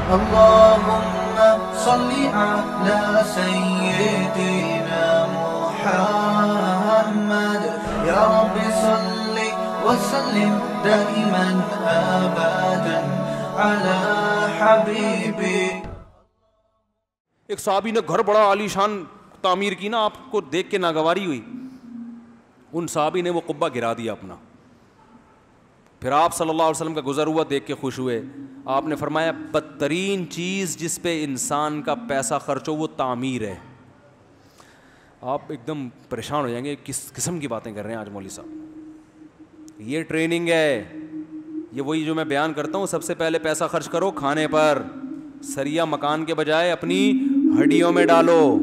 اللهم صل على سيدنا محمد يا رب صل وسلم دائما ابدا على حبيبي. ایک صحابی نے گھر بڑا عالیشان تعمیر کی نا, آپ کو دیکھ کے ناگواری ہوئی, ان صحابی نے وہ قبہ گرا دیا اپنا. پھر آپ صلی اللہ علیہ وسلم کا گزر ہوا دیکھ کے خوش ہوئے. آپ نے فرمایا بدترین چیز جس پہ انسان کا پیسہ خرچ ہو وہ تعمیر ہے. آپ ایک دم پریشان ہو جائیں گے, کس قسم کی باتیں کر رہے ہیں آج مولوی صاحب. یہ ٹریننگ ہے, یہ وہی جو میں بیان کرتا ہوں, سب سے پہلے پیسہ خرچ کرو کھانے پر, سریا مکان کے بجائے اپنی ہڈیوں میں ڈالو.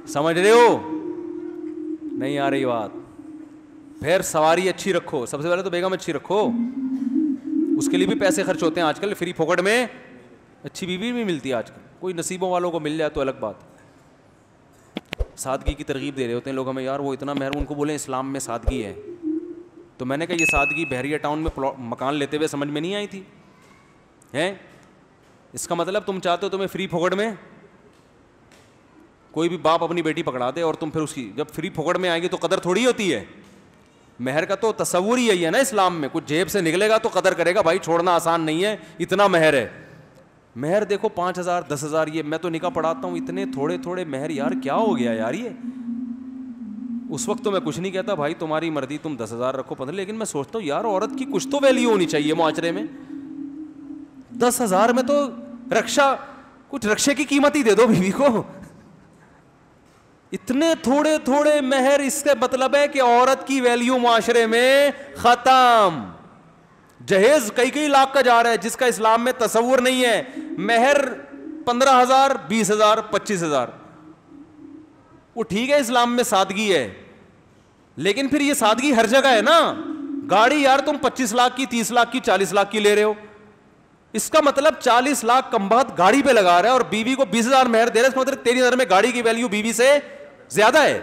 سمجھ رہے ہو؟ نہیں آ رہی بات. پھر سواری اچھی رکھو, سب سے پہلے تو بیگم اچھی رکھو, اس کے لیے بھی پیسے خرچ ہوتے ہیں آج کل. فری پھوکٹ میں اچھی بیوی بھی ملتی ہے آج کل, کوئی نصیبوں والوں کو مل جائے تو الگ بات. سادگی کی ترغیب دے رہے ہوتے ہیں لوگ ہمیں, یار وہ اتنا مہر, ان کو بولیں اسلام میں سادگی ہے. تو میں نے کہا یہ سادگی بحریہ ٹاؤن میں مکان لیتے ہوئے سمجھ میں نہیں آئی تھی ہیں؟ اس کا مطلب تم چاہتے ہو تمہیں فری پھوکٹ میں کوئی بھی باپ اپنی بیٹی پکڑا دے اور تم پھر اس کی جب فری پھوکٹ میں آئے گی تو قدر تھوڑی ہوتی ہے. مہر کا تو تصور ہی یہی ہے نا اسلام میں, کچھ جیب سے نکلے گا تو قدر کرے گا. بھائی چھوڑنا آسان نہیں ہے, اتنا مہر ہے. مہر دیکھو 5,000 10,000, یہ میں تو نکاح پڑھاتا ہوں اتنے تھوڑے تھوڑے مہر, یار کیا ہو گیا یار یہ. اس وقت تو میں کچھ نہیں کہتا, بھائی تمہاری مرضی, تم 10,000 رکھو 15, لیکن میں سوچتا ہوں یار عورت کی کچھ تو ویلیو ہونی چاہیے معاشرے میں. 10,000 میں تو رکشا, کچھ رکشے کی قیمت ہی دے دو بیوی کو. اتنے تھوڑے تھوڑے مہر, اس کا مطلب ہے کہ عورت کی ویلیو معاشرے میں ختم. جہیز کئی لاکھ کا جا رہا ہے جس کا اسلام میں تصور نہیں ہے. مہر 15,000 20,000 25,000, وہ ٹھیک ہے اسلام میں سادگی ہے, لیکن پھر یہ سادگی ہر جگہ ہے نا. گاڑی یار تم 25 لاکھ کی 30 لاکھ کی 40 لاکھ کی لے رہے ہو, اس کا مطلب 40 لاکھ کم بخت گاڑی پہ لگا رہا ہے اور بیوی کو 20,000 مہر دے رہا ہے. اس کا مطلب تیری نظر میں گاڑی کی ویلیو بیوی سے زیادہ ہے.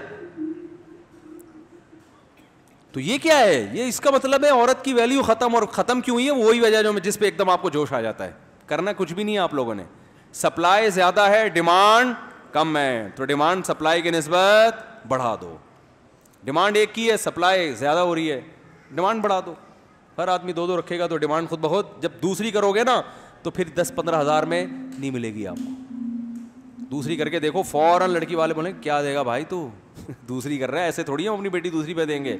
تو یہ کیا ہے؟ یہ اس کا مطلب ہے عورت کی ویلیو ختم. اور ختم کیوں ہوئی ہے؟ وہی وجہ جو جس پہ ایک دم آپ کو جوش آ جاتا ہے. کرنا کچھ بھی نہیں ہے آپ لوگوں نے. سپلائی زیادہ ہے, ڈیمانڈ کم ہے, تو ڈیمانڈ سپلائی کی نسبت بڑھا دو. ڈیمانڈ ایک کی ہے, سپلائی زیادہ ہو رہی ہے, ڈیمانڈ بڑھا دو. ہر آدمی 2 رکھے گا تو ڈیمانڈ خود بخود, جب دوسری کرو گے نا تو پھر 10-15 ہزار میں نہیں ملے گی آپ کو. دوسری کر کے دیکھو, فوراً لڑکی والے بولیں کیا دے گا بھائی تو, دوسری کر رہا ہے, ایسے تھوڑی ہم اپنی بیٹی دوسری پہ دیں گے.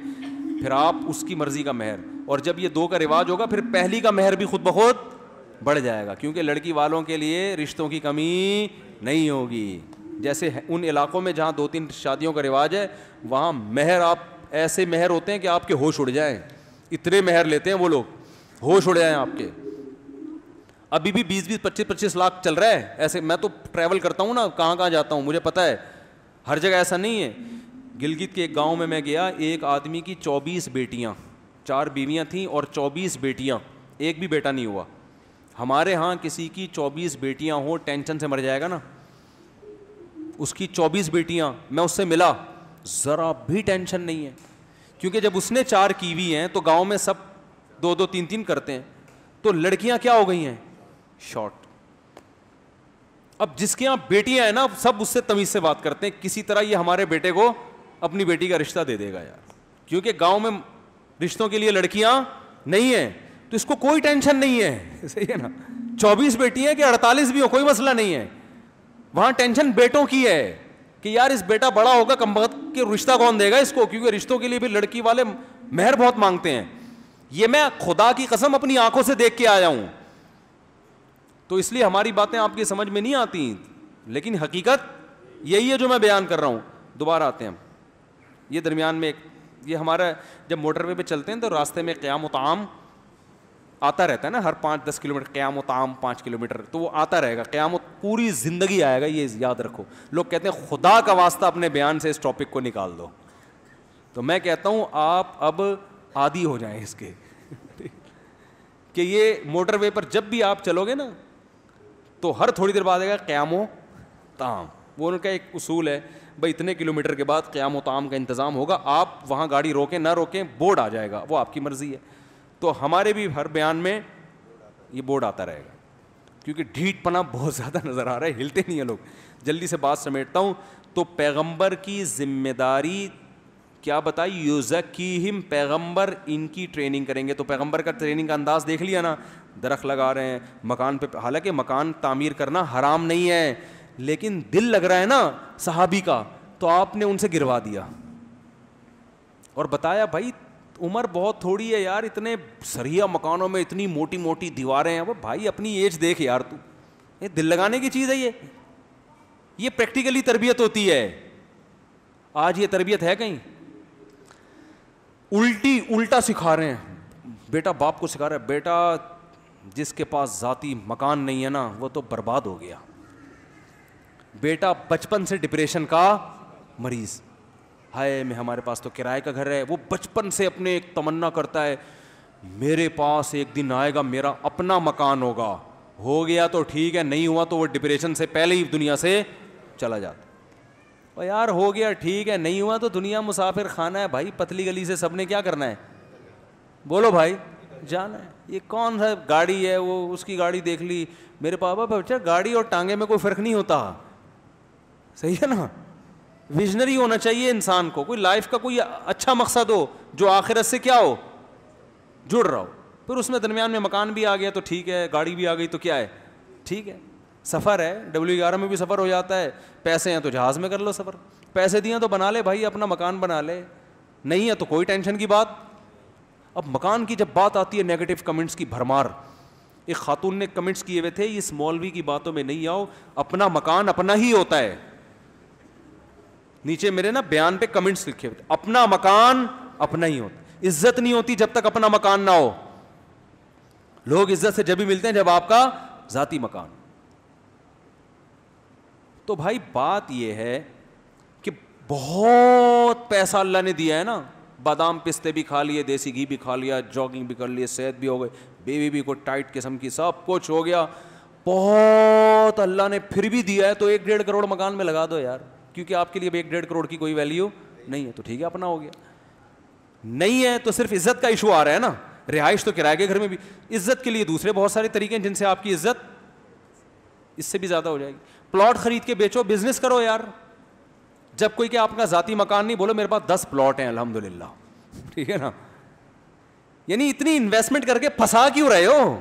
پھر آپ اس کی مرضی کا مہر, اور جب یہ 2 کا رواج ہوگا پھر پہلی کا مہر بھی خود بخود بڑھ جائے گا, کیونکہ لڑکی والوں کے لیے رشتوں کی کمی نہیں ہوگی. جیسے ان علاقوں میں جہاں 2-3 شادیوں کا رواج ہے, وہاں مہر آپ ایسے مہر ہوتے ہیں کہ آپ کے ہوش اڑ جائیں. اتنے مہر لیتے ہیں وہ لوگ, ہوش اڑ جائیں آپ کے. ابھی بھی 20-20 25-25 لاکھ چل رہا ہے ایسے. میں تو ٹریول کرتا ہوں نا, کہاں جاتا ہوں مجھے پتا ہے, ہر جگہ ایسا نہیں ہے. گلگت کے ایک گاؤں میں گیا, ایک آدمی کی 24 بیٹیاں, 4 بیویاں تھیں اور 24 بیٹیاں, ایک بھی بیٹا نہیں ہوا. ہمارے ہاں کسی کی 24 بیٹیاں ہوں ٹینشن سے مر جائے گا نا. اس کی 24 بیٹیاں, میں اس سے ملا, ذرا بھی ٹینشن نہیں ہے, کیونکہ جب اس نے 4 کی ہوئی ہیں تو گاؤں میں سب 2-2 3-3 کرتے ہیں. تو لڑکیاں کیا ہو گئی ہیں, شارٹ. اب جس کے یہاں بیٹیاں ہیں نا, سب اس سے تمیز سے بات کرتے ہیں, کسی طرح یہ ہمارے بیٹے کو اپنی بیٹی کا رشتہ دے دے گا یار, کیونکہ گاؤں میں رشتوں کے لیے لڑکیاں نہیں ہیں, تو اس کو کوئی ٹینشن نہیں ہے. صحیح ہے نا, 24 بیٹی ہیں کہ 48 بھی ہو, کوئی مسئلہ نہیں ہے. وہاں ٹینشن بیٹوں کی ہے کہ یار اس بیٹا بڑا ہوگا کم وقت کہ رشتہ کون دے گا اس کو, کیونکہ رشتوں کے لیے بھی لڑکی والے مہر بہت مانگتے ہیں. یہ میں خدا کی قسم اپنی آنکھوں سے دیکھ کے آیا ہوں. تو اس لیے ہماری باتیں آپ کی سمجھ میں نہیں آتی, لیکن حقیقت یہی ہے جو میں بیان کر رہا ہوں. دوبارہ آتے ہیں ہم, یہ درمیان میں یہ ہمارا جب موٹر وے پہ چلتے ہیں تو راستے میں قیام و طعام آتا رہتا ہے نا, ہر 5-10 کلومیٹر قیام و طعام 5 کلومیٹر, تو وہ آتا رہے گا. قیام پوری زندگی آئے گا, یہ یاد رکھو. لوگ کہتے ہیں خدا کا واسطہ اپنے بیان سے اس ٹاپک کو نکال دو, تو میں کہتا ہوں آپ اب عادی ہو جائیں اس کے کہ یہ موٹر وے پر جب بھی آپ چلو گے نا تو ہر تھوڑی دیر بعد آئے گا قیام و طعام. وہ ان کا ایک اصول ہے بھائی, اتنے کلومیٹر کے بعد قیام و طعام کا انتظام ہوگا, آپ وہاں گاڑی روکیں نہ روکیں بورڈ آ جائے گا, وہ آپ کی مرضی ہے. تو ہمارے بھی ہر بیان میں یہ بورڈ آتا رہے گا. کیونکہ ڈھیٹ پنا بہت زیادہ نظر آ رہا ہے, ہلتے نہیں ہیں لوگ. جلدی سے بات سمیٹتا ہوں. تو پیغمبر کی ذمہ داری کیا بتائی؟ یزکیہم, پیغمبر ان کی ٹریننگ کریں گے. تو پیغمبر کا ٹریننگ کا انداز دیکھ لیا نا, درخت لگا رہے ہیں مکان پہ, حالانکہ مکان تعمیر کرنا حرام نہیں ہے, لیکن دل لگ رہا ہے نا صحابی کا, تو آپ نے ان سے گروا دیا اور بتایا بھائی عمر بہت تھوڑی ہے یار, اتنے سریا مکانوں میں اتنی موٹی موٹی دیواریں ہیں. وہ بھائی اپنی ایج دیکھ یار, تو یہ دل لگانے کی چیز ہے, یہ پریکٹیکلی تربیت ہوتی ہے. آج یہ تربیت ہے کہیں؟ الٹا سکھا رہے ہیں. بیٹا باپ کو سکھا رہا ہے, بیٹا جس کے پاس ذاتی مکان نہیں ہے نا وہ تو برباد ہو گیا. بیٹا بچپن سے ڈپریشن کا مریض, ہائے میں ہمارے پاس تو کرائے کا گھر ہے. وہ بچپن سے اپنے ایک تمنا کرتا ہے میرے پاس ایک دن آئے گا میرا اپنا مکان ہوگا. ہو گیا تو ٹھیک ہے, نہیں ہوا تو وہ ڈپریشن سے پہلے ہی دنیا سے چلا جاتا. اور یار ہو گیا ٹھیک ہے, نہیں ہوا تو دنیا مسافر خانہ ہے بھائی, پتلی گلی سے سب نے کیا کرنا ہے, بولو بھائی, جانا ہے. یہ کون سا گاڑی ہے, وہ اس کی گاڑی دیکھ لی, میرے پاپا بچہ گاڑی اور ٹانگے میں کوئی فرق نہیں ہوتا, صحیح ہے نا. ویژنری ہونا چاہیے انسان کو, کوئی لائف کا کوئی اچھا مقصد ہو جو آخرت سے کیا ہو, جڑ رہا ہو. پھر اس میں درمیان میں مکان بھی آ گیا تو ٹھیک ہے, گاڑی بھی آ گئی تو کیا ہے, ٹھیک ہے. سفر ہے, W11 میں بھی سفر ہو جاتا ہے, پیسے ہیں تو جہاز میں کر لو سفر, پیسے دیے تو بنا لے بھائی اپنا مکان بنا لے, نہیں ہے تو کوئی ٹینشن کی بات. اب مکان کی جب بات آتی ہے نیگیٹو کمنٹس کی بھرمار. ایک خاتون نے کمنٹس کیے ہوئے تھے, اس مولوی کی باتوں میں نہیں آؤ, اپنا مکان اپنا ہی ہوتا ہے. نیچے میرے نا بیان پہ کمنٹس لکھے ہوئے, اپنا مکان اپنا ہی ہوتا. عزت نہیں ہوتی جب تک اپنا مکان نہ ہو. لوگ عزت سے جب بھی ملتے ہیں جب آپ کا ذاتی مکان. تو بھائی بات یہ ہے کہ بہت پیسہ اللہ نے دیا ہے نا, بادام پستے بھی کھا لیے, دیسی گھی بھی کھا لیا, جاگنگ بھی کر لیے, صحت بھی ہو گئی, بیوی بھی کوئی ٹائٹ قسم کی, سب کچھ ہو گیا, بہت اللہ نے پھر بھی دیا ہے. تو 1-1.5 کروڑ مکان میں لگا دو یار, کیونکہ آپ کے لیے 1-1.5 کروڑ کی کوئی ویلیو نہیں ہے, تو ٹھیک ہے اپنا ہو گیا. نہیں ہے تو صرف عزت کا ایشو آ رہا ہے نا, رہائش تو کرائے کے گھر میں بھی. عزت کے لیے دوسرے بہت سارے طریقے ہیں جن سے آپ کی عزت اس سے بھی زیادہ ہو جائے گی. پلاٹ خرید کے بیچو, بزنس کرو یار. جب کوئی کہ آپ کا ذاتی مکان نہیں, بولو میرے پاس 10 پلاٹ ہیں الحمدللہ, ٹھیک ہے نا. یعنی اتنی انویسٹمنٹ کر کے پھنسا کیوں رہے ہو,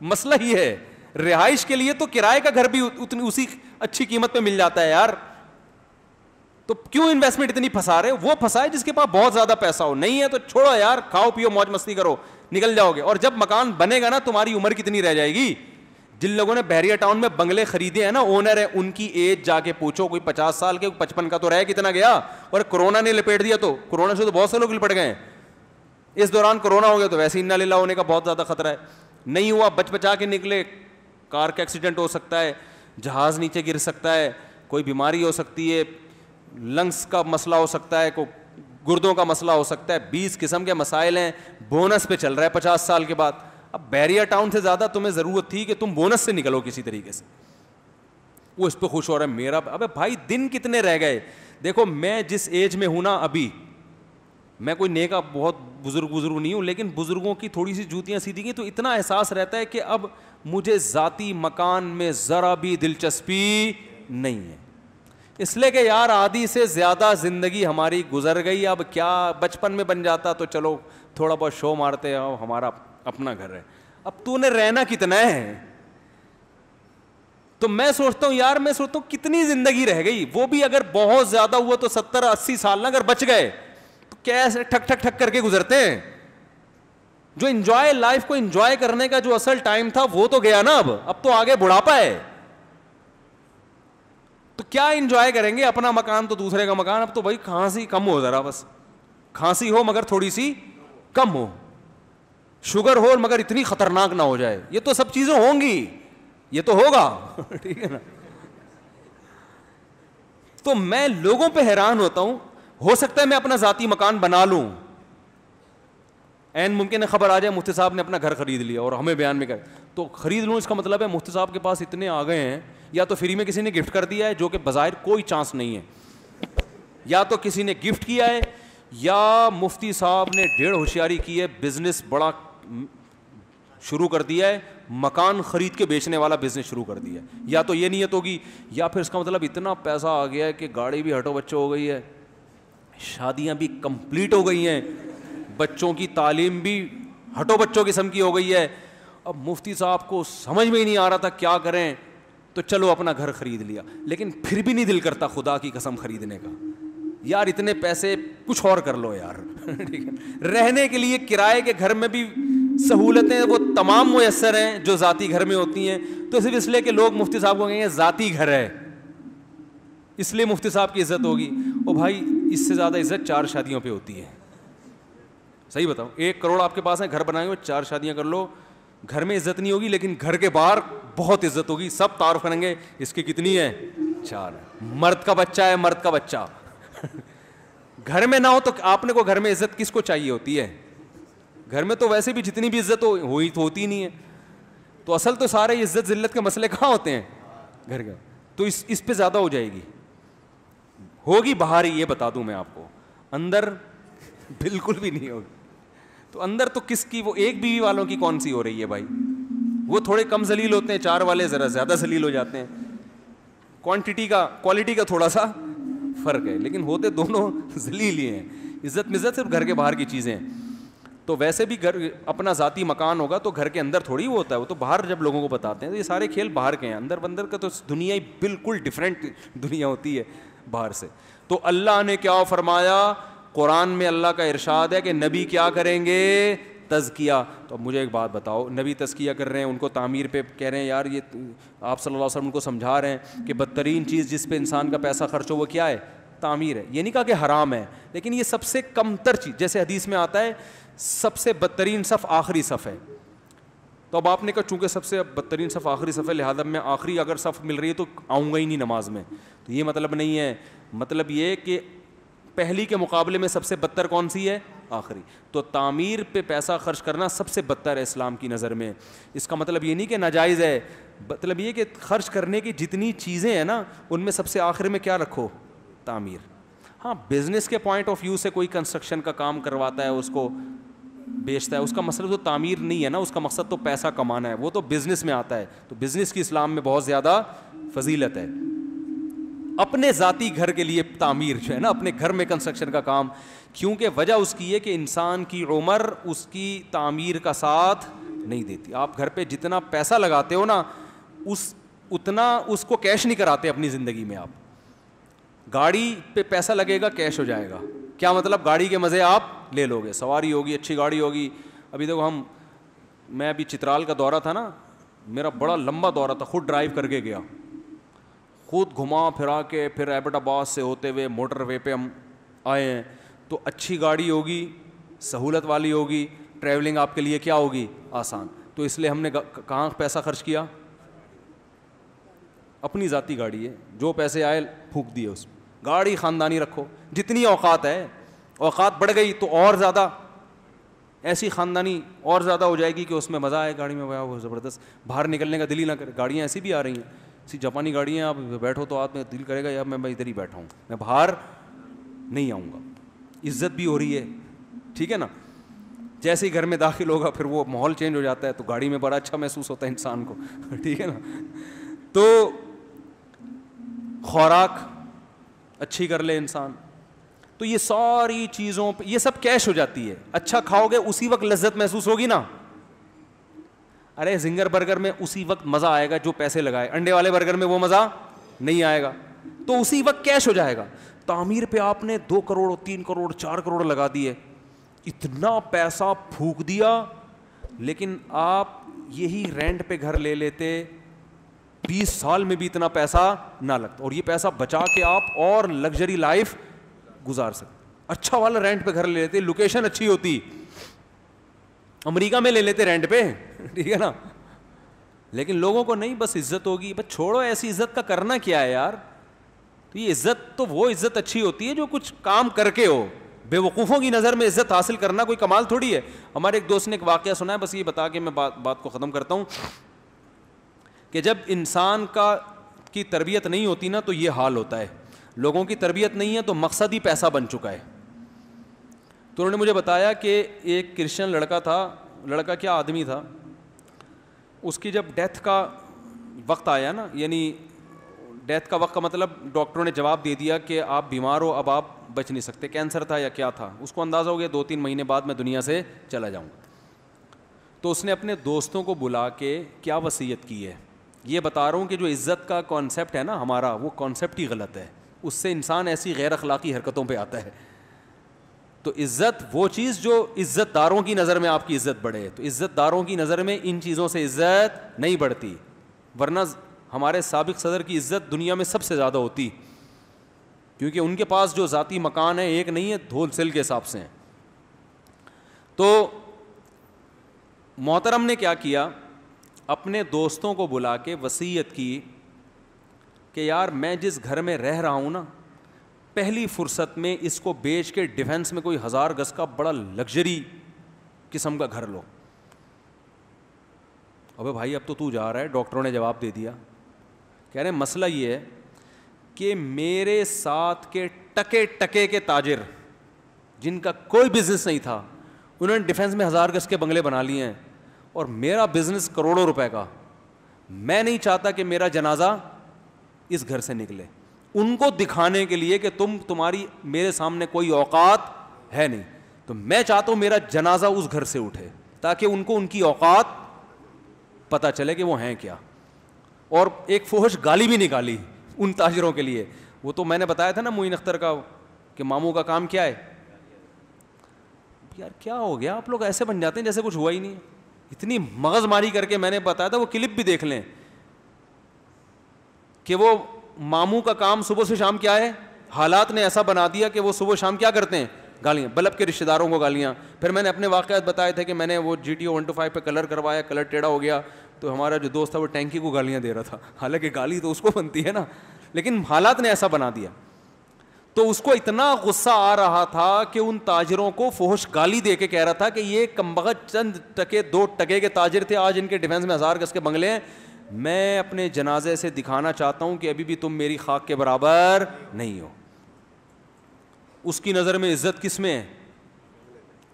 مسئلہ ہی ہے. رہائش کے لیے تو کرائے کا گھر بھی اسی اچھی قیمت پہ مل جاتا ہے یار, تو کیوں انویسٹمنٹ اتنی پھنسا رہے ہو. وہ پھنسائے جس کے پاس بہت زیادہ پیسہ ہو, نہیں ہے تو چھوڑو یار, کھاؤ پیو موج مستی کرو, نکل جاؤ گے. اور جب مکان بنے گا نا تمہاری عمر کتنی رہ جائے گی. جن لوگوں نے بحریہ ٹاؤن میں بنگلے خریدے ہیں نا, اونر ہے, ان کی ایج جا کے پوچھو, کوئی 50 سال کے 55 کا تو رہ کتنا گیا. اور کورونا نے لپیٹ دیا, تو کورونا سے تو بہت سے لوگ لپٹ گئے ہیں. اس دوران کورونا ہو گیا تو ویسے انا للہ ہونے کا بہت زیادہ خطرہ ہے. نہیں ہوا, بچ بچا کے نکلے, کار کا ایکسیڈنٹ ہو سکتا ہے, جہاز نیچے گر سکتا ہے, کوئی بیماری ہو سکتی ہے, لنگس کا مسئلہ ہو سکتا ہے, کوئی گردوں کا مسئلہ ہو سکتا ہے, 20 قسم کے مسائل ہیں. بونس پہ چل رہا ہے 50 سال کے بعد. اب بحریہ ٹاؤن سے زیادہ تمہیں ضرورت تھی کہ تم بونس سے نکلو کسی طریقے سے. وہ اس پہ خوش ہو رہا ہے میرا, ابے بھائی دن کتنے رہ گئے. دیکھو میں جس ایج میں ہوں نا ابھی, میں کوئی نیکا بہت بزرگ نہیں ہوں, لیکن بزرگوں کی تھوڑی سی جوتیاں سیدھی گئی تو اتنا احساس رہتا ہے کہ اب مجھے ذاتی مکان میں ذرا بھی دلچسپی نہیں ہے. اس لیے کہ یار آدھی سے زیادہ زندگی ہماری گزر گئی. اب کیا بچپن میں بن جاتا تو چلو تھوڑا بہت شو مارتے, ہمارا اپنا گھر ہے. اب تو نے رہنا کتنا ہے. تو میں سوچتا ہوں یار, میں سوچتا ہوں کتنی زندگی رہ گئی. وہ بھی اگر بہت زیادہ ہوا تو 70-80 سال نہ اگر بچ گئے تو کیسے ٹھک ٹھک ٹھک کر کے گزرتے ہیں. جو انجوائے لائف کو انجوائے کرنے کا جو اصل ٹائم تھا وہ تو گیا نا. اب تو آگے بڑھاپا ہے, تو کیا انجوائے کریں گے. اپنا مکان تو دوسرے کا مکان. اب تو بھائی کھانسی کم ہو, ذرا بس کھانسی ہو مگر تھوڑی سی کم ہو, شوگر ہو مگر اتنی خطرناک نہ ہو جائے. یہ تو سب چیزیں ہوں گی, یہ تو ہوگا, ٹھیک ہے نا. تو میں لوگوں پہ حیران ہوتا ہوں. ہو سکتا ہے میں اپنا ذاتی مکان بنا لوں, این ممکن ہے خبر آ جائے مفتی صاحب نے اپنا گھر خرید لیا اور ہمیں بیان میں کر, تو خرید لوں اس کا مطلب ہے مفتی صاحب کے پاس اتنے آ گئے ہیں, یا تو فری میں کسی نے گفٹ کر دیا ہے جو کہ بظاہر کوئی چانس نہیں ہے, یا تو کسی نے گفٹ کیا ہے, یا مفتی صاحب نے ڈھیر ہوشیاری کی ہے, بزنس بڑا شروع کر دیا ہے, مکان خرید کے بیچنے والا بزنس شروع کر دیا. یا تو یہ نیت ہوگی, یا پھر اس کا مطلب اتنا پیسہ آ گیا ہے کہ گاڑی بھی ہٹو بچوں ہو گئی ہے, شادیاں بھی کمپلیٹ ہو گئی ہیں, بچوں کی تعلیم بھی ہٹو بچوں قسم کی ہو گئی ہے, اب مفتی صاحب کو سمجھ میں ہی نہیں آ رہا تھا کیا کریں, تو چلو اپنا گھر خرید لیا, لیکن پھر بھی نہیں دل کرتا خدا کی قسم خریدنے کا. یار اتنے پیسے کچھ اور کر لو یار. ٹھیک ہے, رہنے کے لیے کرائے کے گھر میں بھی سہولتیں وہ تمام میسر ہیں جو ذاتی گھر میں ہوتی ہیں, تو صرف اس لیے کہ لوگ مفتی صاحب کو کہیں گے ذاتی گھر ہے اس لیے مفتی صاحب کی عزت ہوگی. او بھائی اس سے زیادہ عزت 4 شادیوں پہ ہوتی ہے. صحیح بتاؤ, 1 کروڑ آپ کے پاس ہے, گھر بنائے ہوئے 4 شادیاں کر لو, گھر میں عزت نہیں ہوگی لیکن گھر کے باہر بہت عزت ہوگی, سب تعارف کریں گے اس کی کتنی ہے, 4. مرد کا بچہ ہے, مرد کا بچہ گھر میں نہ ہو تو آپ نے کو گھر میں عزت کس کو چاہیے ہوتی ہے, گھر میں تو ویسے بھی جتنی بھی عزت ہوئی تو ہوتی نہیں ہے. تو اصل تو سارے عزت ذلت کے مسئلے کہاں ہوتے ہیں, گھر کا. تو اس پہ زیادہ ہو جائے گی, ہوگی باہر ہی, یہ بتا دوں میں آپ کو, اندر بالکل بھی نہیں ہوگی. تو اندر تو کس کی, وہ ایک بیوی والوں کی کون سی ہو رہی ہے بھائی, وہ تھوڑے کم ذلیل ہوتے ہیں, 4 والے ذرا زیادہ ذلیل ہو جاتے ہیں. کوانٹٹی کا کوالٹی کا تھوڑا سا فرق ہے, لیکن ہوتے دونوں ذلیل ہی ہیں. عزت مزت صرف گھر کے باہر کی چیزیں ہیں. تو ویسے بھی گھر اپنا ذاتی مکان ہوگا تو گھر کے اندر تھوڑی وہ ہوتا ہے, وہ تو باہر جب لوگوں کو بتاتے ہیں تو یہ سارے کھیل باہر کے ہیں. اندر بندر کا تو دنیا ہی بالکل ڈفرینٹ دنیا ہوتی ہے باہر سے. تو اللہ نے کیا فرمایا, قرآن میں اللہ کا ارشاد ہے کہ نبی کیا کریں گے, تزکیہ. تو اب مجھے ایک بات بتاؤ, نبی تزکیہ کر رہے ہیں, ان کو تعمیر پہ کہہ رہے ہیں, یار یہ آپ صلی اللہ علیہ وسلم ان کو سمجھا رہے ہیں کہ بدترین چیز جس پہ انسان کا پیسہ خرچ ہو وہ کیا ہے, تعمیر ہے. یہ نہیں کہا کہ حرام ہے, لیکن یہ سب سے کم تر چیز, جیسے حدیث میں آتا ہے سب سے بدترین صف آخری صف ہے. تو اب آپ نے کہا چونکہ سب سے بدترین صف آخری صف ہے, لہٰذا میں آخری اگر صف مل رہی ہے تو آؤں گا ہی نہیں نماز میں. تو یہ مطلب نہیں ہے, مطلب یہ کہ پہلی کے مقابلے میں سب سے بدتر کون سی ہے, آخری. تو تعمیر پہ پیسہ خرچ کرنا سب سے بدتر ہے اسلام کی نظر میں. اس کا مطلب یہ نہیں کہ ناجائز ہے, مطلب یہ کہ خرچ کرنے کی جتنی چیزیں ہیں نا ان میں سب سے آخر میں کیا رکھو, تعمیر. ہاں بزنس کے پوائنٹ آف ویو سے کوئی کنسٹرکشن کا کام کرواتا ہے, اس کو بیچتا ہے, اس کا مقصد تو تعمیر نہیں ہے نا, اس کا مقصد تو پیسہ کمانا ہے, وہ تو بزنس میں آتا ہے. تو بزنس کی اسلام میں بہت زیادہ فضیلت ہے. اپنے ذاتی گھر کے لیے تعمیر جو ہے نا, اپنے گھر میں کنسٹرکشن کا کام, کیونکہ وجہ اس کی ہے کہ انسان کی عمر اس کی تعمیر کا ساتھ نہیں دیتی. آپ گھر پہ جتنا پیسہ لگاتے ہو نا اتنا اس کو کیش نہیں کراتے اپنی زندگی میں. آپ گاڑی پہ پیسہ لگے گا کیش ہو جائے گا, کیا مطلب گاڑی کے مزے آپ لے لو گے, سواری ہوگی, اچھی گاڑی ہوگی. ابھی دیکھو میں ابھی چترال کا دورہ تھا نا, میرا بڑا لمبا دورہ تھا, خود ڈرائیو کر کے گیا, خود گھما پھرا کے, پھر ایبٹ آباد سے ہوتے ہوئے موٹر وے پہ ہم آئے ہیں. تو اچھی گاڑی ہوگی, سہولت والی ہوگی, ٹریولنگ آپ کے لیے کیا ہوگی, آسان. تو اس لیے ہم نے کہاں پیسہ خرچ کیا, اپنی ذاتی گاڑی ہے, جو پیسے آئے پھونک دیے اس میں. گاڑی خاندانی رکھو, جتنی اوقات ہے, اوقات بڑھ گئی تو اور زیادہ ایسی خاندانی اور زیادہ ہو جائے گی کہ اس میں مزہ آئے گاڑی میں, وہ زبردست, باہر نکلنے کا دل ہی نہ کرے. گاڑیاں ایسی بھی آ رہی ہیں, ایسی جاپانی گاڑیاں, آپ بیٹھو تو آپ میں دل کرے گا یار میں ادھر ہی بیٹھا ہوں, میں باہر نہیں آؤں گا. عزت بھی ہو رہی ہے, ٹھیک ہے نا. جیسے ہی گھر میں داخل ہوگا پھر وہ ماحول چینج ہو جاتا ہے, تو گاڑی میں بڑا اچھا محسوس ہوتا ہے انسان کو, ٹھیک ہے نا. تو خوراک اچھی کر لے انسان, تو یہ ساری چیزوں پہ یہ سب کیش ہو جاتی ہے. اچھا کھاؤ گے اسی وقت لذت محسوس ہوگی نا. ارے زنگر برگر میں اسی وقت مزہ آئے گا جو پیسے لگائے, انڈے والے برگر میں وہ مزہ نہیں آئے گا, تو اسی وقت کیش ہو جائے گا. تعمیر پہ آپ نے 2 کروڑ 3 کروڑ 4 کروڑ لگا دیے, اتنا پیسہ پھونک دیا, لیکن آپ یہی رینٹ پہ گھر لے لیتے 20 سال میں بھی اتنا پیسہ نہ لگتا, اور یہ پیسہ بچا کے آپ اور لگژری لائف گزار سکتے. اچھا والا رینٹ پہ گھر لے لیتے, لوکیشن اچھی ہوتی, امریکہ میں لے لیتے رینٹ پہ, ٹھیک ہے نا. لیکن لوگوں کو نہیں, بس عزت ہوگی, بس چھوڑو, ایسی عزت کا کرنا کیا ہے یار. تو یہ عزت تو وہ عزت اچھی ہوتی ہے جو کچھ کام کر کے ہو. بے وقوفوں کی نظر میں عزت حاصل کرنا کوئی کمال تھوڑی ہے. ہمارے ایک دوست نے ایک واقعہ سنا ہے, بس یہ بتا کے میں بات کو ختم کرتا ہوں, کہ جب انسان کی تربیت نہیں ہوتی نا تو یہ حال ہوتا ہے. لوگوں کی تربیت نہیں ہے تو مقصد ہی پیسہ بن چکا ہے. تو انہوں نے مجھے بتایا کہ ایک کرسچن لڑکا تھا, لڑکا کیا آدمی تھا, اس کی جب ڈیتھ کا وقت آیا نا, یعنی ڈیتھ کا وقت کا مطلب ڈاکٹروں نے جواب دے دیا کہ آپ بیمار ہو, اب آپ بچ نہیں سکتے, کینسر تھا یا کیا تھا, اس کو اندازہ ہو گیا 2-3 مہینے بعد میں دنیا سے چلا جاؤں گا. تو اس نے اپنے دوستوں کو بلا کے کیا وصیت کی ہے, یہ بتا رہا ہوں کہ جو عزت کا کانسیپٹ ہے نا ہمارا, وہ کانسیپٹ ہی غلط ہے, اس سے انسان ایسی غیر اخلاقی حرکتوں پہ آتا ہے. تو عزت وہ چیز جو عزت داروں کی نظر میں آپ کی عزت بڑھے, تو عزت داروں کی نظر میں ان چیزوں سے عزت نہیں بڑھتی, ورنہ ہمارے سابق صدر کی عزت دنیا میں سب سے زیادہ ہوتی, کیونکہ ان کے پاس جو ذاتی مکان ہے ایک نہیں ہے, ہول سیل کے حساب سے ہیں. تو محترم نے کیا کیا, اپنے دوستوں کو بلا کے وصیت کی کہ یار میں جس گھر میں رہ رہا ہوں نا, پہلی فرصت میں اس کو بیچ کے ڈیفینس میں کوئی 1000 گز کا بڑا لگژری قسم کا گھر لو. ابے بھائی اب تو جا رہا ہے, ڈاکٹروں نے جواب دے دیا. کہہ رہے ہیں مسئلہ یہ ہے کہ میرے ساتھ کے ٹکے ٹکے کے تاجر جن کا کوئی بزنس نہیں تھا, انہوں نے ڈیفینس میں 1000 گز کے بنگلے بنا لیے ہیں, اور میرا بزنس کروڑوں روپے کا. میں نہیں چاہتا کہ میرا جنازہ اس گھر سے نکلے, ان کو دکھانے کے لیے کہ تمہاری میرے سامنے کوئی اوقات ہے نہیں, تو میں چاہتا ہوں میرا جنازہ اس گھر سے اٹھے تاکہ ان کو ان کی اوقات پتہ چلے کہ وہ ہیں کیا. اور ایک فحش گالی بھی نکالی ان تاجروں کے لیے. وہ تو میں نے بتایا تھا نا معین اختر کا کہ ماموں کا کام کیا ہے. یار کیا ہو گیا, آپ لوگ ایسے بن جاتے ہیں جیسے کچھ ہوا ہی نہیں. اتنی مغز ماری کر کے میں نے بتایا تھا, وہ کلپ بھی دیکھ لیں کہ وہ ماموں کا کام صبح سے شام کیا ہے. حالات نے ایسا بنا دیا کہ وہ صبح شام کیا کرتے ہیں, گالیاں, بلب کے رشتہ داروں کو گالیاں. پھر میں نے اپنے واقعات بتائے تھے کہ میں نے وہ GTO 125 پہ کلر کروایا, کلر ٹیڑھا ہو گیا, تو ہمارا جو دوست تھا وہ ٹینکی کو گالیاں دے رہا تھا, حالانکہ گالی تو اس کو بنتی ہے نا, لیکن حالات نے ایسا بنا دیا. تو اس کو اتنا غصہ آ رہا تھا کہ ان تاجروں کو فحش گالی دے کے کہہ رہا تھا کہ یہ کمبخت چند ٹکے 2 ٹکے کے تاجر تھے, آج ان کے ڈیفینس میں 1000 گز کے بنگلے ہیں. میں اپنے جنازے سے دکھانا چاہتا ہوں کہ ابھی بھی تم میری خاک کے برابر نہیں ہو. اس کی نظر میں عزت کس میں ہے,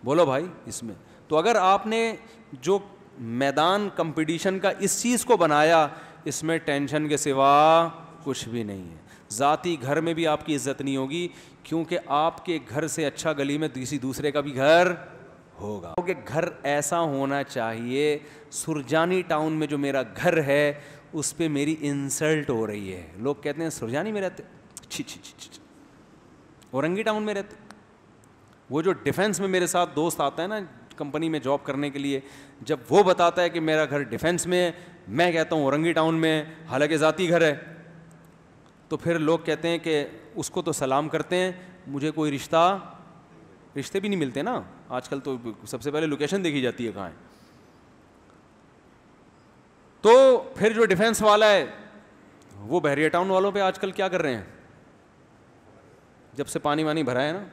بولو بھائی, اس میں. تو اگر آپ نے جو میدان کمپٹیشن کا اس چیز کو بنایا, اس میں ٹینشن کے سوا کچھ بھی نہیں ہے. ذاتی گھر میں بھی آپ کی عزت نہیں ہوگی, کیونکہ آپ کے گھر سے اچھا گلی میں کسی دوسرے کا بھی گھر ہوگا. کہ گھر ایسا ہونا چاہیے, سرجانی ٹاؤن میں جو میرا گھر ہے اس پہ میری انسلٹ ہو رہی ہے. لوگ کہتے ہیں سرجانی میں رہتے, چھی چھی چھی, اورنگی ٹاؤن میں رہتے. وہ جو ڈیفینس میں میرے ساتھ دوست آتا ہے نا کمپنی میں جاب کرنے کے لیے, جب وہ بتاتا ہے کہ میرا گھر ڈیفینس میں ہے, میں کہتا ہوں اورنگی ٹاؤن میں, حالانکہ ذاتی گھر ہے, تو پھر لوگ کہتے ہیں کہ اس کو تو سلام کرتے ہیں, مجھے کوئی رشتے بھی نہیں ملتے نا آج کل, تو سب سے پہلے لوکیشن دیکھی جاتی ہے کہاں ہے. تو پھر جو ڈیفینس والا ہے وہ بحریہ ٹاؤن والوں پہ آج کل کیا کر رہے ہیں, جب سے پانی وانی بھرا ہے نا,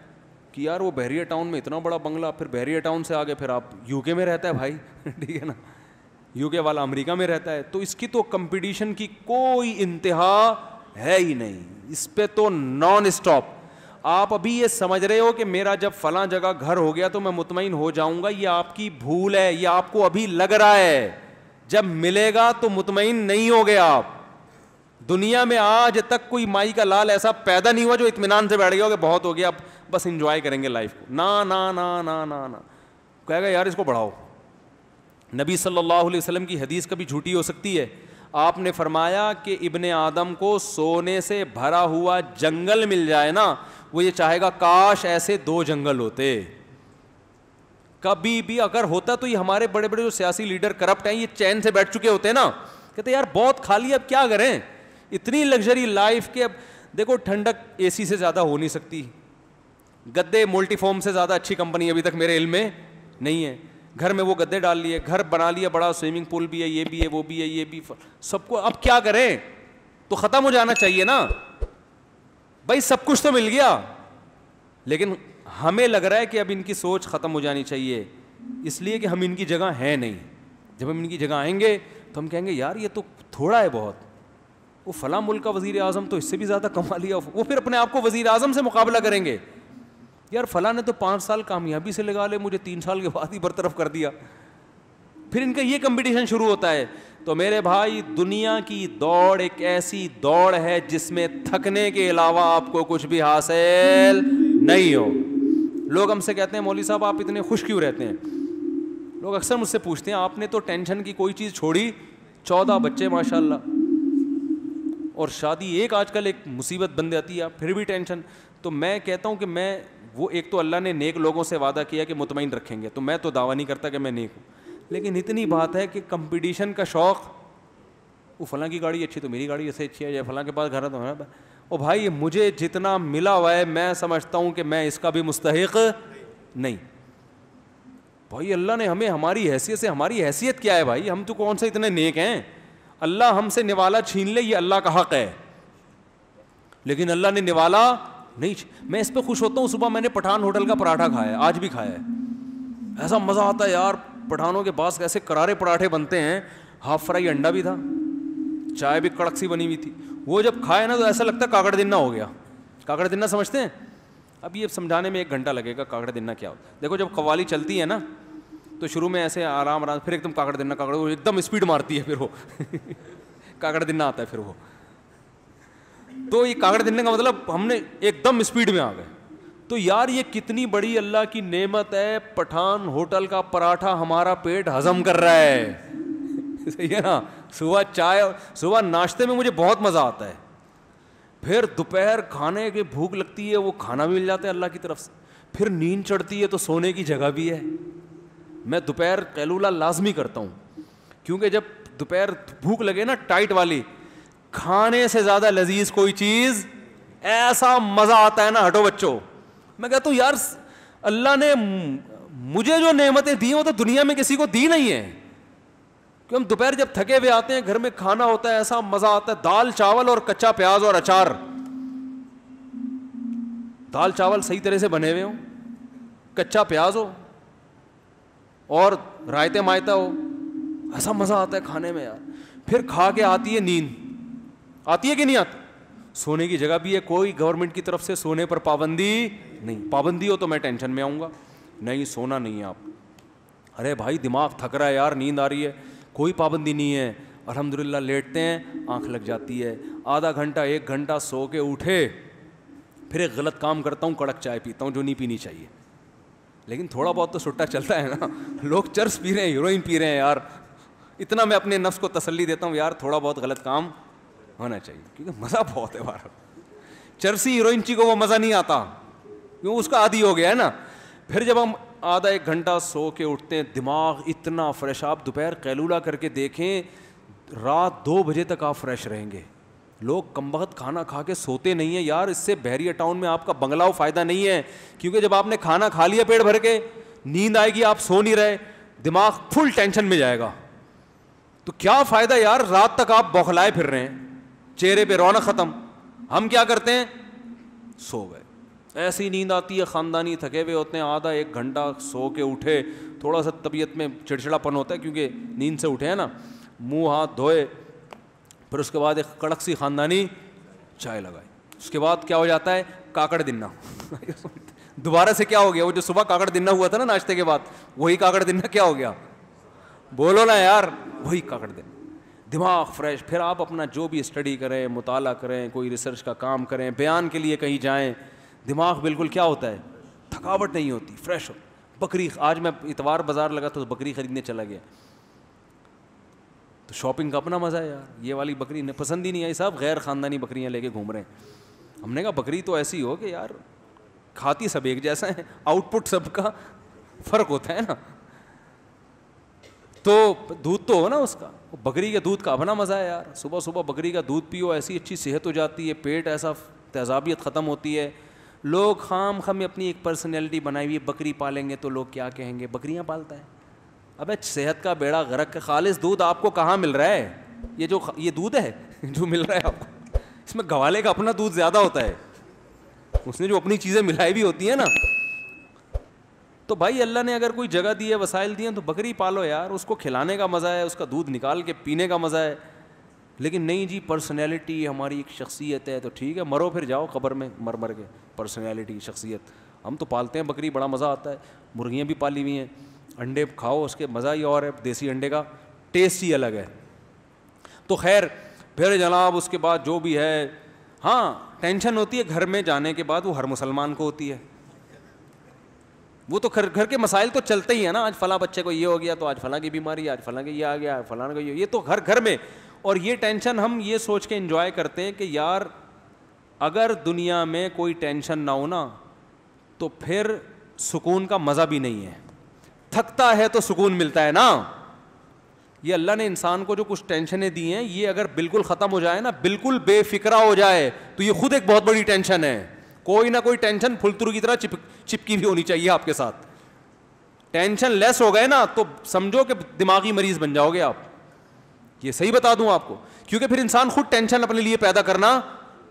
کہ یار وہ بحریہ ٹاؤن میں اتنا بڑا بنگلہ, پھر بحریہ ٹاؤن سے آگے پھر آپ UK میں رہتا ہے بھائی, ٹھیک ہے نا, UK والا امریکہ میں رہتا ہے. تو اس کی تو کمپٹیشن کی کوئی انتہا ہے ہی نہیں, اس پہ تو نان اسٹاپ. آپ ابھی یہ سمجھ رہے ہو کہ میرا جب فلاں جگہ گھر ہو گیا تو میں مطمئن ہو جاؤں گا, یہ آپ کی بھول ہے, یہ آپ کو ابھی لگ رہا ہے, جب ملے گا تو مطمئن نہیں ہو گیا آپ. دنیا میں آج تک کوئی مائی کا لال ایسا پیدا نہیں ہوا جو اطمینان سے بیٹھ گیا ہو کہ بہت ہو گیا اب بس انجوائے کریں گے لائف کو. نا نا نا نا نا نا, کہے گا یار اس کو بڑھاؤ. نبی صلی اللہ علیہ وسلم کی حدیث کبھی جھوٹی ہو سکتی ہے. آپ نے فرمایا کہ ابن آدم کو سونے سے بھرا ہوا جنگل مل جائے نا, وہ یہ چاہے گا کاش ایسے 2 جنگل ہوتے. کبھی بھی اگر ہوتا تو یہ ہمارے بڑے بڑے جو سیاسی لیڈر کرپٹ ہیں یہ چین سے بیٹھ چکے ہوتے نا, کہتے یار بہت کھا لیا اب کیا کریں, اتنی لگژری لائف کے. اب دیکھو ٹھنڈک AC سے زیادہ ہو نہیں سکتی, گدے ملٹی فارم سے زیادہ اچھی کمپنی ابھی تک میرے علم میں نہیں ہے. گھر میں وہ گدے ڈال لیے, گھر بنا لیا بڑا, سوئمنگ پول بھی ہے, یہ بھی ہے, وہ بھی ہے, یہ بھی, سب کو. اب کیا کریں, تو ختم ہو جانا چاہیے نا بھائی, سب کچھ تو مل گیا, لیکن ہمیں لگ رہا ہے کہ اب ان کی سوچ ختم ہو جانی چاہیے, اس لیے کہ ہم ان کی جگہ ہیں نہیں. جب ہم ان کی جگہ آئیں گے تو ہم کہیں گے یار یہ تو تھوڑا ہے بہت, وہ فلاں ملک کا وزیر اعظم تو اس سے بھی زیادہ کما لیا. وہ پھر اپنے آپ کو وزیر اعظم سے مقابلہ کریں گے, یار فلاں نے تو 5 سال کامیابی سے لگا لے, مجھے 3 سال کے بعد ہی برطرف کر دیا. پھر ان کا یہ کمپٹیشن شروع ہوتا ہے تو میرے بھائی دنیا کی دوڑ ایک ایسی دوڑ ہے جس میں تھکنے کے علاوہ آپ کو کچھ بھی حاصل نہیں ہو. لوگ ہم سے کہتے ہیں مولوی صاحب آپ اتنے خوش کیوں رہتے ہیں؟ لوگ اکثر مجھ سے پوچھتے ہیں آپ نے تو ٹینشن کی کوئی چیز چھوڑی, 14 بچے ماشاء اللہ, اور شادی ایک آج کل ایک مصیبت بن جاتی ہے, پھر بھی ٹینشن. تو میں کہتا ہوں کہ میں وہ ایک تو اللہ نے نیک لوگوں سے وعدہ کیا کہ مطمئن رکھیں گے, تو میں تو دعویٰ نہیں کرتا کہ میں نیک ہوں, لیکن اتنی بات ہے کہ کمپٹیشن کا شوق, وہ فلاں کی گاڑی اچھی تو میری گاڑی ایسے اچھی ہے, یا فلاں کے پاس گھر ہے تو ہے. او بھائی مجھے جتنا ملا ہوا ہے میں سمجھتا ہوں کہ میں اس کا بھی مستحق نہیں. بھائی اللہ نے ہمیں ہماری حیثیت سے, ہماری حیثیت کیا ہے بھائی, ہم تو کون سے اتنے نیک ہیں, اللہ ہم سے نوالا چھین لے یہ اللہ کا حق ہے, لیکن اللہ نے نوالا نہیں. میں اس پہ خوش ہوتا ہوں, صبح میں نے پٹھان ہوٹل کا پراٹھا کھایا ہے, آج بھی کھایا ہے, ایسا مزہ آتا ہے یار. پٹھانوں کے پاس ایسے کرارے پراٹھے بنتے ہیں, ہاف فرائی انڈا بھی تھا, چائے بھی کڑک سی بنی ہوئی تھی. وہ جب کھائے نا تو ایسا لگتا ہے کاکڑ دنہ ہو گیا. کاکڑ دنہ سمجھتے ہیں؟ اب یہ سمجھانے میں 1 گھنٹہ لگے گا کاکڑ دنہ کیا ہوتا ہے. دیکھو جب قوالی چلتی ہے نا تو شروع میں ایسے آرام آرام, پھر ایک دم کاکڑ دنہ, کاکڑ ایک دم اسپیڈ مارتی ہے, پھر وہ کاکڑ دنہ آتا ہے پھر وہ. تو یہ کاکڑ دنہ کا مطلب ہم نے ایک دم اسپیڈ میں آ گئے. تو یار یہ کتنی بڑی اللہ کی نعمت ہے, پٹھان ہوٹل کا پراٹھا ہمارا پیٹ ہضم کر رہا ہے, صحیح ہے نا. صبح چائے, صبح ناشتے میں مجھے بہت مزہ آتا ہے, پھر دوپہر کھانے کی بھوک لگتی ہے, وہ کھانا بھی مل جاتا ہے اللہ کی طرف سے, پھر نیند چڑھتی ہے تو سونے کی جگہ بھی ہے. میں دوپہر قیلولہ لازمی کرتا ہوں, کیونکہ جب دوپہر بھوک لگے نا ٹائٹ والی, کھانے سے زیادہ لذیذ کوئی چیز, ایسا مزہ آتا ہے نا, ہٹو بچوں. میں کہتا ہوں یار اللہ نے مجھے جو نعمتیں دی وہ تو دنیا میں کسی کو دی نہیں ہے. کہ ہم دوپہر جب تھکے ہوئے آتے ہیں, گھر میں کھانا ہوتا ہے, ایسا مزہ آتا ہے, دال چاول اور کچا پیاز اور اچار, دال چاول صحیح طرح سے بنے ہوئے ہوں, کچا پیاز ہو اور رائتے مائتا ہو, ایسا مزہ آتا ہے کھانے میں یار. پھر کھا کے آتی ہے نیند, آتی ہے کہ نہیں آتی, سونے کی جگہ بھی ہے, کوئی گورنمنٹ کی طرف سے سونے پر پابندی نہیں. پابندی ہو تو میں ٹینشن میں آؤں گا, نہیں سونا نہیں ہے آپ. ارے بھائی دماغ تھک رہا ہے یار, نیند آ رہی ہے, کوئی پابندی نہیں ہے, الحمدللہ لیٹتے ہیں, آنکھ لگ جاتی ہے, آدھا گھنٹہ 1 گھنٹہ سو کے اٹھے, پھر ایک غلط کام کرتا ہوں, کڑک چائے پیتا ہوں جو نہیں پینی چاہیے. لیکن تھوڑا بہت تو سٹا چلتا ہے نا, لوگ چرس پی رہے ہیں, ہیروئن پی رہے ہیں یار, اتنا میں اپنے نفس کو تسلی دیتا ہوں یار تھوڑا بہت غلط کام ہونا چاہیے, کیونکہ مزہ بہت ہے بار. چرسی ہیروئن چی کو وہ مزہ نہیں آتا, کیوں اس کا عادی ہو گیا ہے نا. پھر جب ہم آدھا 1 گھنٹہ سو کے اٹھتے ہیں, دماغ اتنا فریش, آپ دوپہر قیلولہ کر کے دیکھیں, رات 2 بجے تک آپ فریش رہیں گے. لوگ کمبخت کھانا کھا کے سوتے نہیں ہیں یار, اس سے بحریہ ٹاؤن میں آپ کا بنگلہ فائدہ نہیں ہے, کیونکہ جب آپ نے کھانا کھا لیا پیٹ بھر کے, نیند آئے گی, آپ سو نہیں رہے, دماغ فل ٹینشن میں جائے گا. تو کیا فائدہ یار, رات تک آپ بوکھلائے پھر رہے ہیں, چہرے پہ رونق ختم. ہم کیا کرتے ہیں, سو گئے, ایسی نیند آتی ہے, خاندانی تھکے ہوئے ہوتے ہیں, آدھا 1 گھنٹہ سو کے اٹھے, تھوڑا سا طبیعت میں چڑچڑاپن ہوتا ہے کیونکہ نیند سے اٹھے ہیں نا, منہ ہاتھ دھوئے, پھر اس کے بعد ایک کڑک سی خاندانی چائے لگائی, اس کے بعد کیا ہو جاتا ہے, کاکڑ دنہ. دوبارہ سے کیا ہو گیا, وہ جو صبح کاکڑ دنہ ہوا تھا نا ناشتے کے بعد, وہی کاکڑ دنہ کیا ہو گیا, بولو نا یار, وہی کاکڑ دنہ. دماغ فریش, پھر آپ اپنا جو بھی اسٹڈی کریں, مطالعہ کریں, کوئی ریسرچ کا کام کریں, بیان کے لیے کہیں جائیں, دماغ بالکل کیا ہوتا ہے, تھکاوٹ نہیں ہوتی, فریش ہو. بکری, آج میں اتوار بازار لگا تو بکری خریدنے چلا گیا, تو شاپنگ کا اپنا مزہ ہے یار. یہ والی بکری پسند ہی نہیں آئی صاحب, غیر خاندانی بکریاں لے کے گھوم رہے ہیں. ہم نے کہا بکری تو ایسی ہو کہ یار کھاتی سب ایک جیسا ہے, آؤٹ پٹ سب کا فرق ہوتا ہے نا, تو دودھ تو ہو نا اس کا. بکری کے دودھ کا اپنا مزہ ہے یار, صبح صبح بکری کا دودھ پیو, ایسی اچھی صحت ہو جاتی ہے, پیٹ ایسا تیزابیت ختم ہوتی ہے. لوگ خام خام اپنی ایک پرسنالٹی بنائی ہوئی ہے, بکری پالیں گے تو لوگ کیا کہیں گے, بکریاں پالتا ہے. ابے صحت کا بیڑا غرق, خالص دودھ آپ کو کہاں مل رہا ہے, یہ دودھ ہے جو مل رہا ہے آپ کو, اس میں گوالے کا اپنا دودھ زیادہ ہوتا ہے, اس نے جو اپنی چیزیں ملائی بھی ہوتی ہیں نا. تو بھائی اللہ نے اگر کوئی جگہ دی ہے, وسائل دیے ہیں, تو بکری پالو یار, اس کو کھلانے کا مزہ ہے, اس کا دودھ نکال کے پینے کا مزہ ہے. لیکن نہیں جی, پرسنالٹی ہماری ایک شخصیت ہے, تو ٹھیک ہے, مرو پھر جاؤ قبر میں مر کے. پرسنالٹی, شخصیت, ہم تو پالتے ہیں بکری, بڑا مزہ آتا ہے. مرغیاں بھی پالی ہوئی ہیں, انڈے کھاؤ, اس کے مزہ ہی اور ہے, دیسی انڈے کا ٹیسٹ ہی الگ ہے. تو خیر پھر جناب اس کے بعد جو بھی ہے, ہاں ٹینشن ہوتی ہے گھر میں جانے کے بعد, وہ ہر مسلمان کو ہوتی ہے. وہ تو گھر کے مسائل تو چلتے ہی ہیں نا, آج فلاں بچے کو یہ ہو گیا تو آج فلاں کی بیماری, آج فلاں کے یہ آ گیا, فلاں کا یہ تو گھر میں. اور یہ ٹینشن ہم یہ سوچ کے انجوائے کرتے ہیں کہ یار اگر دنیا میں کوئی ٹینشن نہ ہو نا تو پھر سکون کا مزہ بھی نہیں ہے. تھکتا ہے تو سکون ملتا ہے نا. یہ اللہ نے انسان کو جو کچھ ٹینشنیں دی ہیں, یہ اگر بالکل ختم ہو جائے نا, بالکل بے فکرہ ہو جائے, تو یہ خود ایک بہت بڑی ٹینشن ہے. کوئی نہ کوئی ٹینشن پھلترو کی طرح چپکی بھی ہونی چاہیے آپ کے ساتھ. ٹینشن لیس ہو گئے نا تو سمجھو کہ دماغی مریض بن جاؤ گے آپ. یہ صحیح بتا دوں آپ کو, کیونکہ پھر انسان خود ٹینشن اپنے لیے پیدا کرنا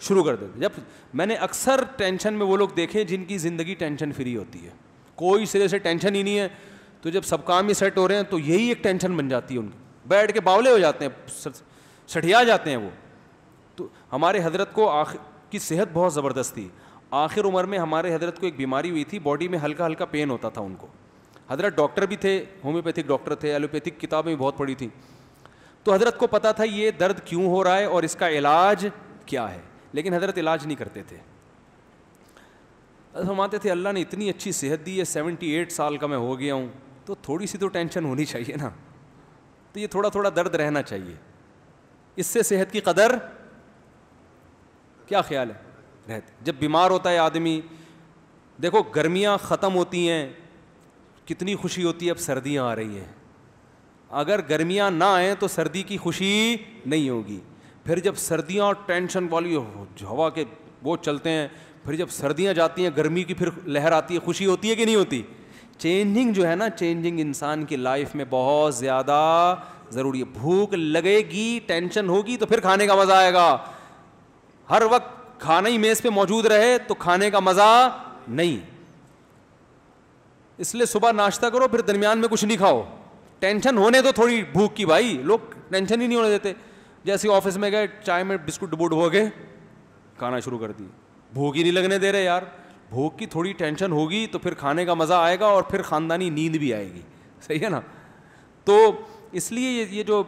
شروع کر دیتے. جب میں نے اکثر ٹینشن میں وہ لوگ دیکھے جن کی زندگی ٹینشن فری ہوتی ہے, کوئی سرے سے ٹینشن ہی نہیں ہے, تو جب سب کام ہی سیٹ ہو رہے ہیں تو یہی ایک ٹینشن بن جاتی ہے ان کی, بیٹھ کے باولے ہو جاتے ہیں, سٹھیا جاتے ہیں وہ. تو ہمارے حضرت کو کی صحت بہت زبردست تھی. آخر عمر میں ہمارے حضرت کو ایک بیماری ہوئی تھی, باڈی میں ہلکا ہلکا پین ہوتا تھا ان کو. حضرت ڈاکٹر بھی تھے, ہومیوپیتھک ڈاکٹر تھے, ایلوپیتھک کتابیں بھی بہت پڑھی تھیں. تو حضرت کو پتہ تھا یہ درد کیوں ہو رہا ہے اور اس کا علاج کیا ہے, لیکن حضرت علاج نہیں کرتے تھے. فرماتے تھے اللہ نے اتنی اچھی صحت دی ہے, 78 سال کا میں ہو گیا ہوں, تو تھوڑی سی تو ٹینشن ہونی چاہیے نا, تو یہ تھوڑا تھوڑا درد رہنا چاہیے, اس سے صحت کی قدر. کیا خیال ہے رہتے جب بیمار ہوتا ہے آدمی. دیکھو گرمیاں ختم ہوتی ہیں, کتنی خوشی ہوتی ہے, اب سردیاں آ رہی ہیں. اگر گرمیاں نہ آئیں تو سردی کی خوشی نہیں ہوگی. پھر جب سردیاں ٹینشن والی ہوا کے وہ چلتے ہیں, پھر جب سردیاں جاتی ہیں گرمی کی پھر لہر آتی ہے, خوشی ہوتی ہے کہ نہیں ہوتی. چینجنگ جو ہے نا, چینجنگ انسان کی لائف میں بہت زیادہ ضروری ہے. بھوک لگے گی, ٹینشن ہوگی تو پھر کھانے کا مزہ آئے گا. ہر وقت کھانا ہی میز پہ موجود رہے تو کھانے کا مزہ نہیں. اس لیے صبح ناشتہ کرو, پھر درمیان میں کچھ نہیں کھاؤ. ٹینشن ہونے تو تھوڑی بھوک کی, بھائی لوگ ٹینشن ہی نہیں ہونے دیتے. جیسے آفس میں گئے, چائے میں بسکٹ ڈبو ڈبو کے کھانا شروع کر دی, بھوک ہی نہیں لگنے دے رہے یار. بھوک کی تھوڑی ٹینشن ہوگی تو پھر کھانے کا مزہ آئے گا اور پھر خاندانی نیند بھی آئے گی. صحیح ہے نا. تو اس لیے یہ جو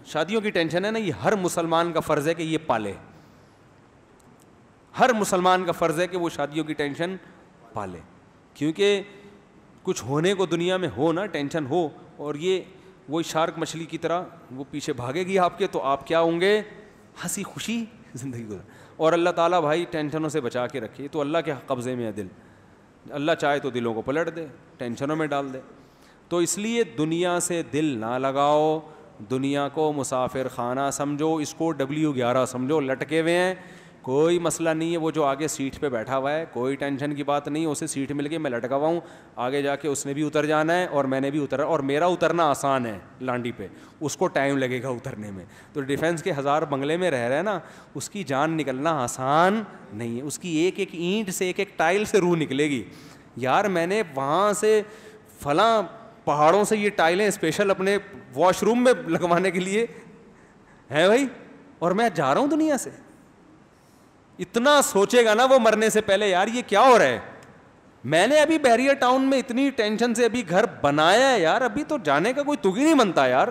شادیوں کی ٹینشن ہے نا, یہ ہر مسلمان کا فرض ہے کہ یہ پالے. ہر مسلمان کا فرض ہے کہ وہ شادیوں کی ٹینشن پالے, کیونکہ کچھ ہونے کو دنیا میں ہو نا, ٹینشن ہو, اور یہ وہی شارک مچھلی کی طرح وہ پیچھے بھاگے گی آپ کے, تو آپ کیا ہوں گے, ہنسی خوشی زندگی گزار. اور اللہ تعالیٰ بھائی ٹینشنوں سے بچا کے رکھے. تو اللہ کے قبضے میں ہے دل, اللہ چاہے تو دلوں کو پلٹ دے, ٹینشنوں میں ڈال دے. تو اس لیے دنیا سے دل نہ لگاؤ, دنیا کو مسافر خانہ سمجھو, اس کو W11 سمجھو, لٹکے ہوئے ہیں, کوئی مسئلہ نہیں ہے. وہ جو آگے سیٹ پہ بیٹھا ہوا ہے کوئی ٹینشن کی بات نہیں, اسے سیٹ مل گئی, میں لٹکا ہوا ہوں, آگے جا کے اس نے بھی اتر جانا ہے اور میں نے بھی اترا, اور میرا اترنا آسان ہے لانڈی پہ, اس کو ٹائم لگے گا اترنے میں. تو ڈیفینس کے 1000 بنگلے میں رہ رہے ہیں نا, اس کی جان نکلنا آسان نہیں ہے. اس کی ایک ایک اینٹ سے, ایک ایک ٹائل سے روح نکلے گی. یار میں نے وہاں سے فلاں پہاڑوں سے یہ ٹائلیں اسپیشل اپنے واش روم میں لگوانے کے لیے ہیں بھائی, اور میں جا رہا ہوں دنیا سے. اتنا سوچے گا نا وہ مرنے سے پہلے, یار یہ کیا ہو رہا ہے. میں نے ابھی بیریر ٹاؤن میں اتنی ٹینشن سے ابھی گھر بنایا ہے یار, ابھی تو جانے کا کوئی تگ ہی نہیں بنتا یار.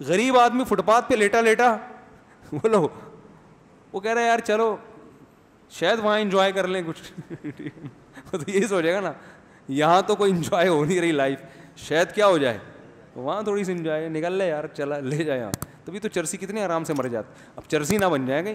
غریب آدمی فٹ پاتھ پہ لیٹا لیٹا بولو, وہ کہہ رہا ہے یار چلو شاید وہاں انجوائے کر لیں کچھ. تو یہی سوچے گا نا, یہاں تو کوئی انجوائے ہو نہیں رہی لائف, شاید کیا ہو جائے وہاں تھوڑی سی انجوائے, نکل لے یار, چلا لے جائے یہاں. تبھی تو چرسی کتنے آرام سے مر جاتا. اب چرسی نہ بن جائے گا,